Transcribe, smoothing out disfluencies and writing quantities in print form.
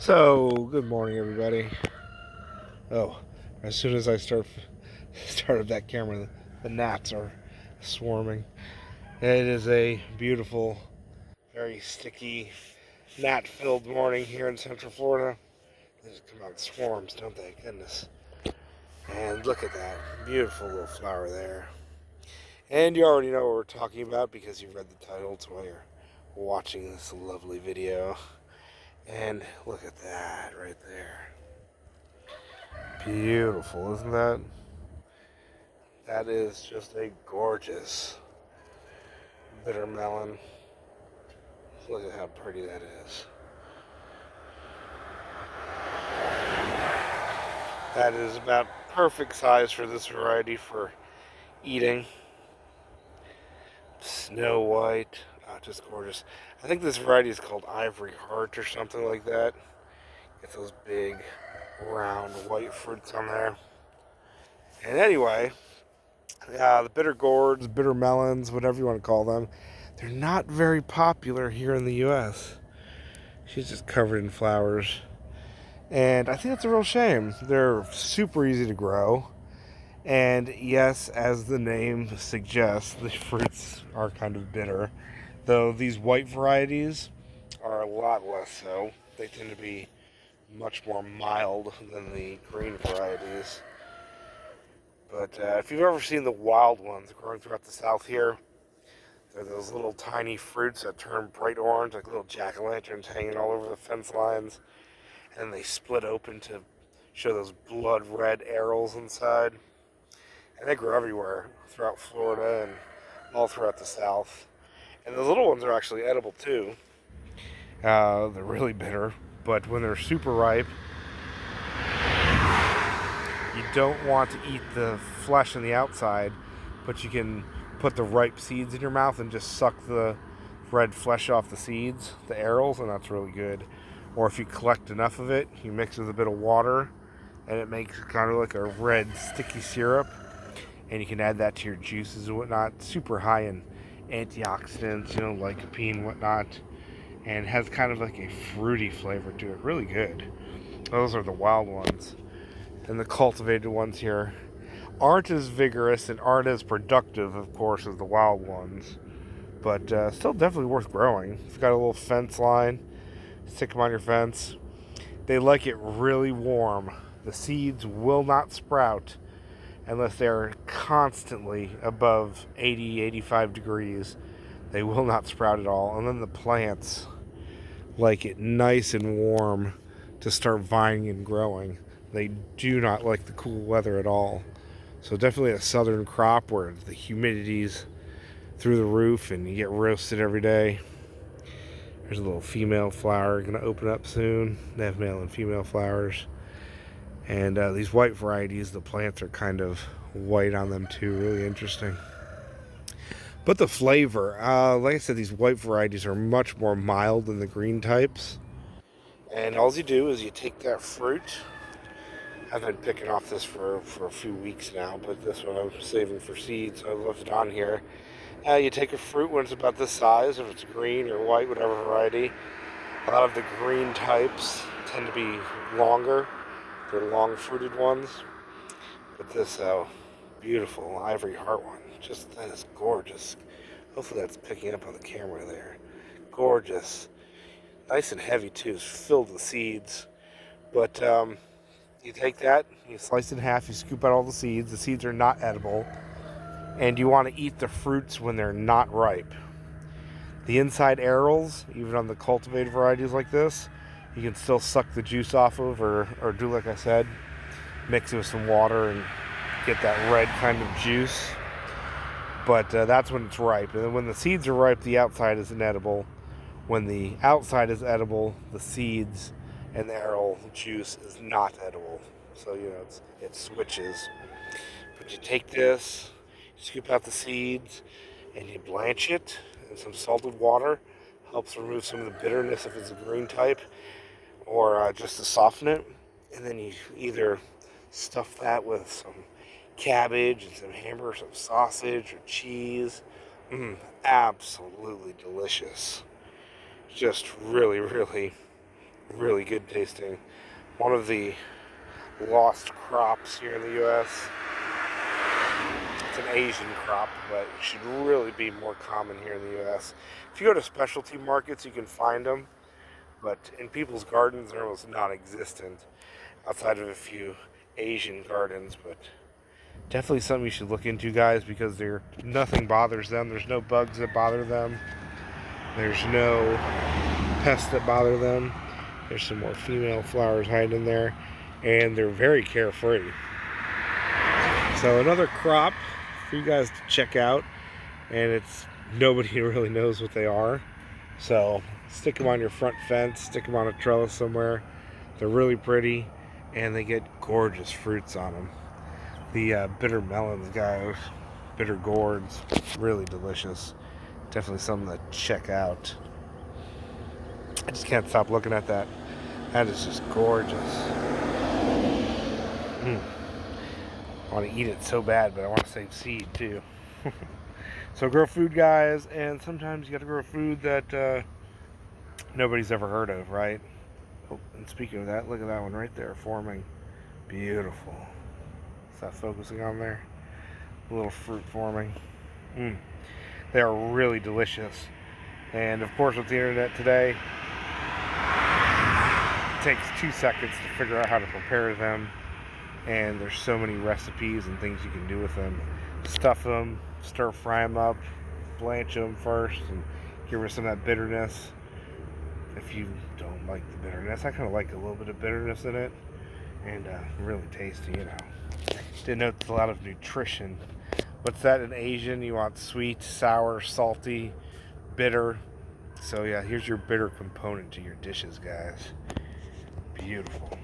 So, good morning, everybody. Oh, as soon as I started that camera, the gnats are swarming. It is a beautiful, very sticky, gnat-filled morning here in Central Florida. They just come out in swarms, don't they? Goodness. And look at that beautiful little flower there. And you already know what we're talking about because you read the title. It's why you're watching this lovely video. And look at that right there. Beautiful, isn't that? That is just a gorgeous bitter melon. Look at how pretty that is. That is about perfect size for this variety for eating. Snow white, just gorgeous. I think this variety is called Ivory Heart or something like that. Get those big, round, white fruits on there. And anyway, the bitter gourds, bitter melons, whatever you want to call them, they're not very popular here in the U.S. She's just covered in flowers. And I think that's a real shame. They're super easy to grow. And yes, as the name suggests, the fruits are kind of bitter. Though these white varieties are a lot less so. They tend to be much more mild than the green varieties. But if you've ever seen the wild ones growing throughout the south here, they're those little tiny fruits that turn bright orange like little jack-o'-lanterns hanging all over the fence lines. And they split open to show those blood red arrows inside. And they grow everywhere throughout Florida and all throughout the South. And the little ones are actually edible too. They're really bitter, but when they're super ripe, you don't want to eat the flesh on the outside, but you can put the ripe seeds in your mouth and just suck the red flesh off the seeds, the arrows, and that's really good. Or if you collect enough of it, you mix it with a bit of water, and it makes kind of like a red sticky syrup, and you can add that to your juices and whatnot. Super high in antioxidants, lycopene and whatnot, and has kind of like a fruity flavor to it. Really good. Those are the wild ones. And the cultivated ones here aren't as vigorous and aren't as productive, of course, as the wild ones, but still definitely worth growing. If you've got a little fence line, stick them on your fence. They like it really warm. The seeds will not sprout unless they're constantly above 80, 85 degrees. They will not sprout at all. And then the plants like it nice and warm to start vining and growing. They do not like the cool weather at all. So definitely a southern crop where the humidity's through the roof and you get roasted every day. There's a little female flower going to open up soon. They have male and female flowers. And these white varieties, the plants are kind of white on them too. Really interesting. But the flavor, like I said, these white varieties are much more mild than the green types. And all you do is you take that fruit. I've been picking off this for a few weeks now, but this one I'm saving for seeds, so I left it on here. You take a fruit when it's about this size, if it's green or white, whatever variety. A lot of the green types tend to be longer. They're long fruited ones. But this beautiful ivory heart one, just that is gorgeous. Hopefully that's picking up on the camera there. Gorgeous. Nice and heavy too, it's filled with seeds. But you take that, you slice it in half, you scoop out all the seeds. The seeds are not edible. And you want to eat the fruits when they're not ripe. The inside arils, even on the cultivated varieties like this, you can still suck the juice off of or do like I said, mix it with some water and get that red kind of juice. But that's when it's ripe. And then when the seeds are ripe, the outside is inedible. When the outside is edible, the seeds and the aril juice is not edible. So, it switches. But you take this, you scoop out the seeds, and you blanch it in some salted water. Helps remove some of the bitterness if it's a green type, or just to soften it. And then you either stuff that with some cabbage and some hamburger, some sausage or cheese. Absolutely delicious. Just really, really really good tasting. One of the lost crops here in the U.S. It's an Asian crop, but it should really be more common here in the U.S. If you go to specialty markets, you can find them, but in people's gardens, they're almost non-existent outside of a few Asian gardens. But definitely something you should look into, guys, because nothing bothers them. There's no bugs that bother them. There's no pests that bother them. There's some more female flowers hiding in there, and they're very carefree. So another crop for you guys to check out, and nobody really knows what they are. So stick them on your front fence, stick them on a trellis somewhere. They're really pretty, and they get gorgeous fruits on them. The bitter melons, guys, bitter gourds, really delicious. Definitely something to check out. I just can't stop looking at that. That is just gorgeous. I want to eat it so bad, but I want to save seed too. So grow food, guys, and sometimes you got to grow food that nobody's ever heard of, right? Oh, and speaking of that, look at that one right there forming. Beautiful. Is that focusing on there? A little fruit forming. They are really delicious. And of course, with the internet today, it takes 2 seconds to figure out how to prepare them. And there's so many recipes and things you can do with them. Stuff them, stir fry them up, blanch them first, and get rid of some of that bitterness. If you don't like the bitterness, I kind of like a little bit of bitterness in it, and really tasty, you know. Denotes a lot of nutrition. What's that in Asian? You want sweet, sour, salty, bitter. So yeah, here's your bitter component to your dishes, guys. Beautiful.